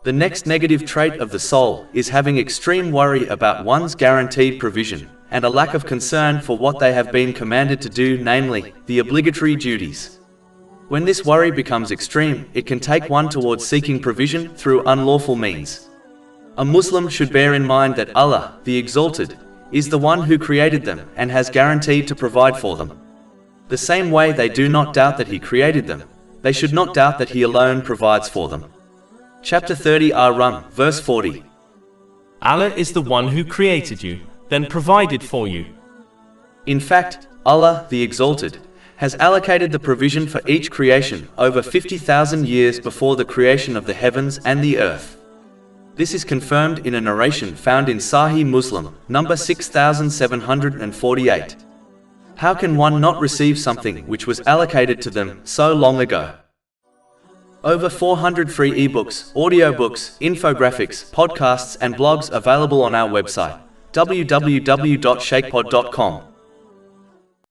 The next negative trait of the soul is having extreme worry about one's guaranteed provision, and a lack of concern for what they have been commanded to do, namely, the obligatory duties. When this worry becomes extreme, it can take one towards seeking provision through unlawful means. A Muslim should bear in mind that Allah, the Exalted, is the one who created them and has guaranteed to provide for them. The same way they do not doubt that He created them, they should not doubt that He alone provides for them. Chapter 30 Ar-Rum, verse 40. Allah is the one who created you, then provided for you. In fact, Allah, the Exalted, has allocated the provision for each creation over 50,000 years before the creation of the heavens and the earth. This is confirmed in a narration found in Sahih Muslim, number 6748. How can one not receive something which was allocated to them so long ago? Over 400 free ebooks, audiobooks, infographics, podcasts and blogs available on our website, www.shaykhpod.com.